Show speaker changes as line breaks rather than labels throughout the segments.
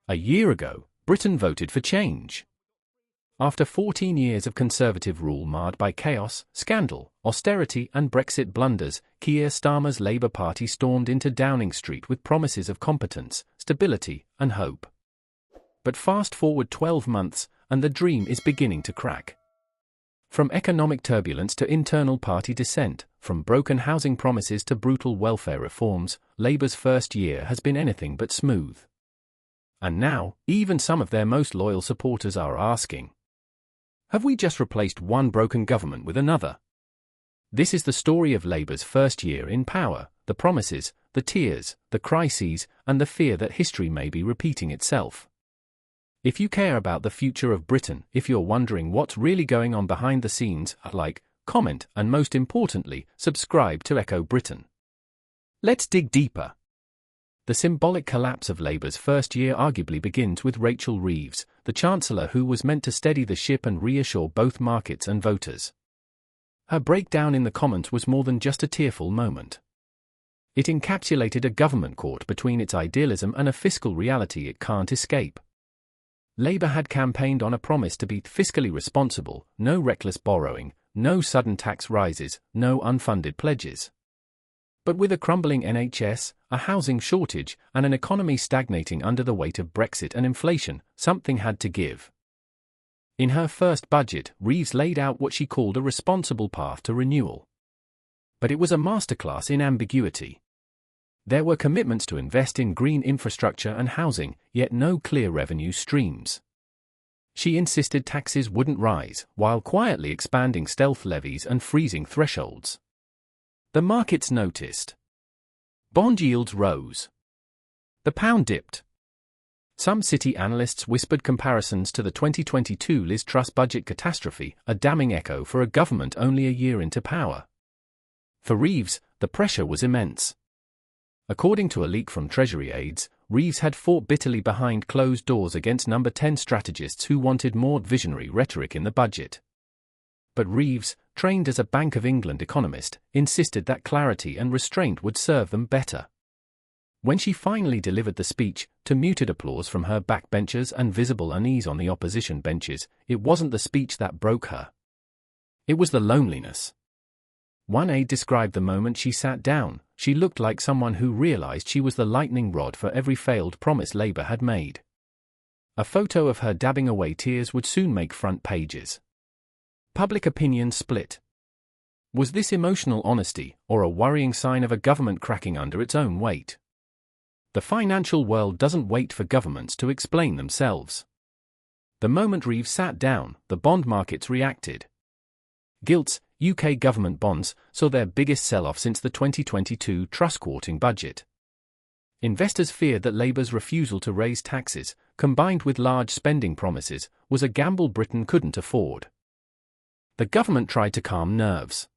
A year ago, Britain voted for change. After 14 years of Conservative rule marred by chaos, scandal, austerity and Brexit blunders, Keir Starmer's Labour Party stormed into Downing Street with promises of competence, stability and hope. But fast forward 12 months, and the dream is beginning to crack. From economic turbulence to internal party dissent, from broken housing promises to brutal welfare reforms, Labour's first year has been anything but smooth. And now, even some of their most loyal supporters are asking, have we just replaced one broken government with another? This is the story of Labour's first year in power, the promises, the tears, the crises, and the fear that history may be repeating itself. If you care about the future of Britain, if you're wondering what's really going on behind the scenes, like, comment, and most importantly, subscribe to Echo Britain. Let's dig deeper. The symbolic collapse of Labour's first year arguably begins with Reeves, the Chancellor who was meant to steady the ship and reassure both markets and voters. Her breakdown in the Commons was more than just a tearful moment. It encapsulated a government caught between its idealism and a fiscal reality it can't escape. Labour had campaigned on a promise to be fiscally responsible, no reckless borrowing, no sudden tax rises, no unfunded pledges. But with a crumbling NHS, a housing shortage, and an economy stagnating under the weight of Brexit and inflation, something had to give. In her first budget, Reeves laid out what she called a responsible path to renewal. But it was a masterclass in ambiguity. There were commitments to invest in green infrastructure and housing, yet no clear revenue streams. She insisted taxes wouldn't rise, while quietly expanding stealth levies and freezing thresholds. The markets noticed. Bond yields rose. The pound dipped. Some City analysts whispered comparisons to the 2022 Liz Truss budget catastrophe, a damning echo for a government only a year into power. For Reeves, the pressure was immense. According to a leak from Treasury aides, Reeves had fought bitterly behind closed doors against number 10 strategists who wanted more visionary rhetoric in the budget. But Reeves, trained as a Bank of England economist, insisted that clarity and restraint would serve them better. When she finally delivered the speech, to muted applause from her backbenchers and visible unease on the opposition benches, it wasn't the speech that broke her. It was the loneliness. One aide described the moment she sat down. She looked like someone who realized she was the lightning rod for every failed promise Labour had made. A photo of her dabbing away tears would soon make front pages. Public opinion split. Was this emotional honesty, or a worrying sign of a government cracking under its own weight? The financial world doesn't wait for governments to explain themselves. The moment Reeves sat down, the bond markets reacted. Gilts, UK government bonds, saw their biggest sell-off since the 2022 Truss-courting budget. Investors feared that Labour's refusal to raise taxes, combined with large spending promises, was a gamble Britain couldn't afford. The government tried to calm nerves.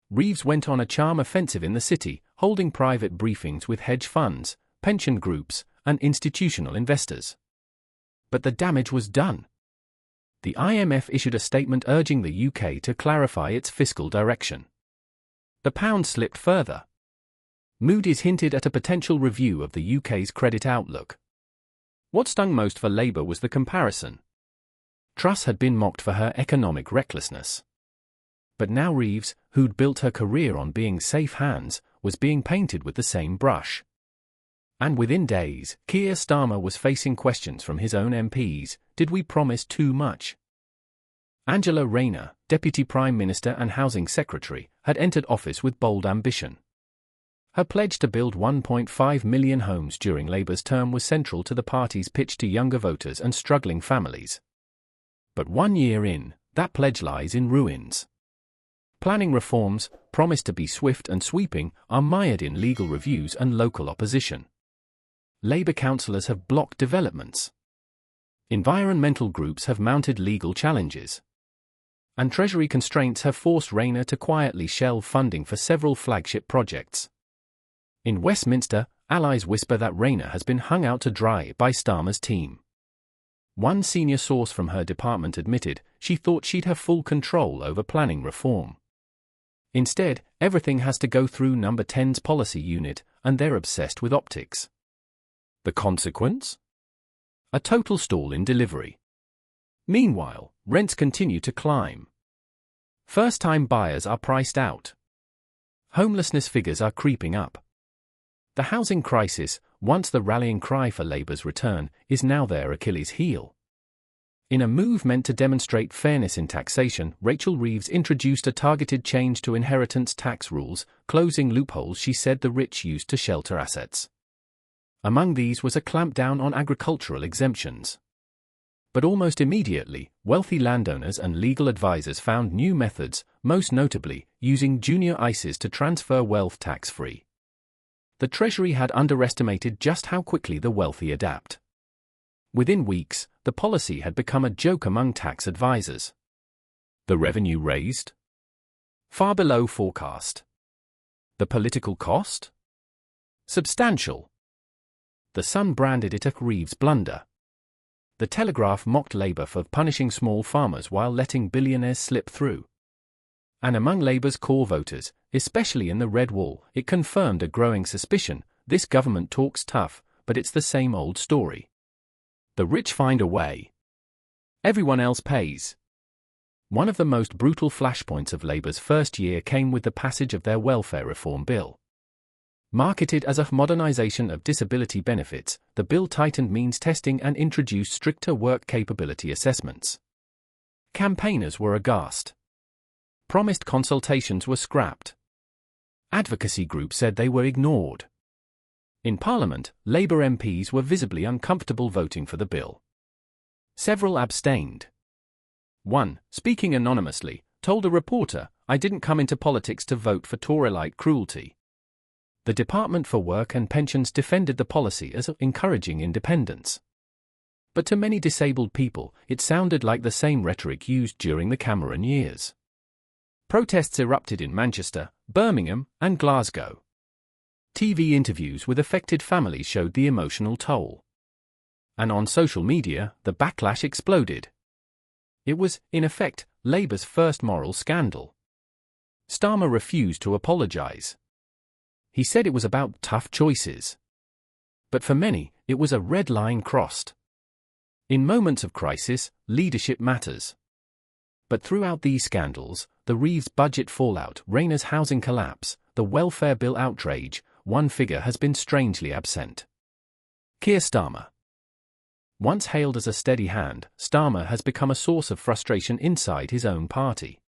Reeves went on a charm offensive in the city, holding private briefings with hedge funds, pension groups, and institutional investors. But the damage was done. The IMF issued a statement urging the UK to clarify its fiscal direction. The pound slipped further. Moody's hinted at a potential review of the UK's credit outlook. What stung most for Labour was the comparison. Truss had been mocked for her economic recklessness. But now Reeves, who'd built her career on being safe hands, was being painted with the same brush. And within days, Keir Starmer was facing questions from his own MPs. Did we promise too much? Angela Rayner, Deputy Prime Minister and Housing Secretary, had entered office with bold ambition. Her pledge to build 1.5 million homes during Labour's term was central to the party's pitch to younger voters and struggling families. But 1 year in, that pledge lies in ruins. Planning reforms, promised to be swift and sweeping, are mired in legal reviews and local opposition. Labour councillors have blocked developments. Environmental groups have mounted legal challenges. And Treasury constraints have forced Rayner to quietly shelve funding for several flagship projects. In Westminster, allies whisper that Rayner has been hung out to dry by Starmer's team. One senior source from her department admitted she thought she'd have full control over planning reform. Instead, everything has to go through Number 10's policy unit, and they're obsessed with optics. The consequence? A total stall in delivery. Meanwhile, rents continue to climb. First-time buyers are priced out. Homelessness figures are creeping up. The housing crisis, once the rallying cry for Labour's return, is now their Achilles heel. In a move meant to demonstrate fairness in taxation, Rachel Reeves introduced a targeted change to inheritance tax rules, closing loopholes she said the rich used to shelter assets. Among these was a clampdown on agricultural exemptions. But almost immediately, wealthy landowners and legal advisors found new methods, most notably, using junior ISAs to transfer wealth tax-free. The Treasury had underestimated just how quickly the wealthy adapt. Within weeks, the policy had become a joke among tax advisors. The revenue raised? Far below forecast. The political cost? Substantial. The Sun branded it a Reeves blunder. The Telegraph mocked Labour for punishing small farmers while letting billionaires slip through. And among Labour's core voters, especially in the Red Wall, it confirmed a growing suspicion: this government talks tough, but it's the same old story. The rich find a way. Everyone else pays. One of the most brutal flashpoints of Labour's first year came with the passage of their welfare reform bill. Marketed as a modernisation of disability benefits, the bill tightened means testing and introduced stricter work capability assessments. Campaigners were aghast. Promised consultations were scrapped. Advocacy groups said they were ignored. In Parliament, Labour MPs were visibly uncomfortable voting for the bill. Several abstained. One, speaking anonymously, told a reporter, "I didn't come into politics to vote for Tory-like cruelty." The Department for Work and Pensions defended the policy as encouraging independence. But to many disabled people, it sounded like the same rhetoric used during the Cameron years. Protests erupted in Manchester, Birmingham, and Glasgow. TV interviews with affected families showed the emotional toll. And on social media, the backlash exploded. It was, in effect, Labour's first moral scandal. Starmer refused to apologise. He said it was about tough choices. But for many, it was a red line crossed. In moments of crisis, leadership matters. But throughout these scandals, the Reeves budget fallout, Rayner's housing collapse, the welfare bill outrage, one figure has been strangely absent. Keir Starmer. Once hailed as a steady hand, Starmer has become a source of frustration inside his own party.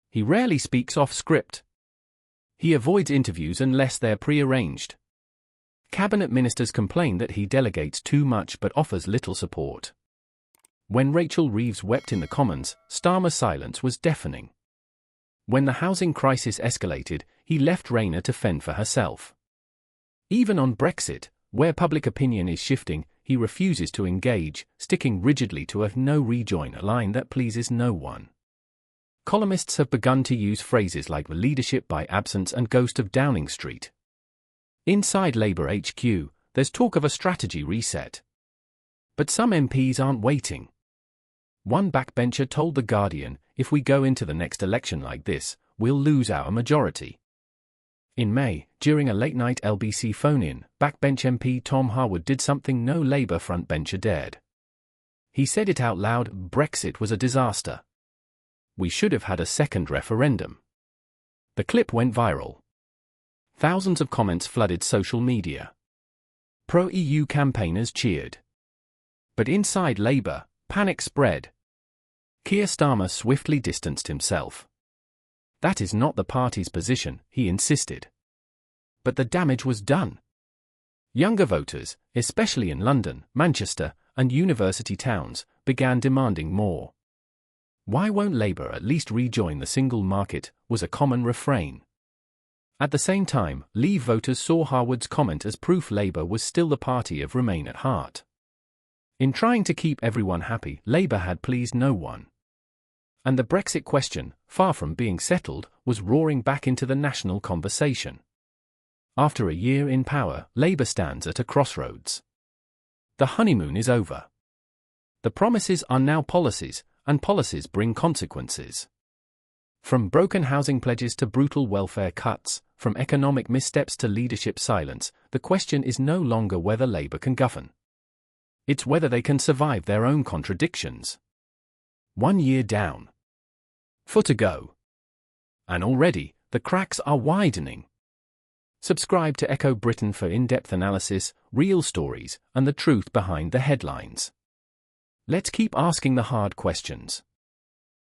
He rarely speaks off script. He avoids interviews unless they're pre-arranged. Cabinet ministers complain that he delegates too much but offers little support. When Rachel Reeves wept in the Commons, Starmer's silence was deafening. When the housing crisis escalated, he left Rayner to fend for herself. Even on Brexit, where public opinion is shifting, he refuses to engage, sticking rigidly to a no-rejoin line that pleases no one. Columnists have begun to use phrases like leadership by absence and ghost of Downing Street. Inside Labour HQ, there's talk of a strategy reset. But some MPs aren't waiting. One backbencher told The Guardian, "If we go into the next election like this, we'll lose our majority." In May, during a late-night LBC phone-in, backbench MP Tom Harwood did something no Labour frontbencher dared. He said it out loud: "Brexit was a disaster. We should have had a second referendum." The clip went viral. Thousands of comments flooded social media. Pro-EU campaigners cheered. But inside Labour, panic spread. Keir Starmer swiftly distanced himself. That is not the party's position, he insisted. But the damage was done. Younger voters, especially in London, Manchester, and university towns, began demanding more. "Why won't Labour at least rejoin the single market?" was a common refrain. At the same time, Leave voters saw Harwood's comment as proof Labour was still the party of Remain at heart. In trying to keep everyone happy, Labour had pleased no one. And the Brexit question, far from being settled, was roaring back into the national conversation. After a year in power, Labour stands at a crossroads. The honeymoon is over. The promises are now policies, and policies bring consequences. From broken housing pledges to brutal welfare cuts, from economic missteps to leadership silence, the question is no longer whether Labour can govern. It's whether they can survive their own contradictions. 1 year down. 4 to go. And already, the cracks are widening. Subscribe to Echo Britain for in-depth analysis, real stories, and the truth behind the headlines. Let's keep asking the hard questions.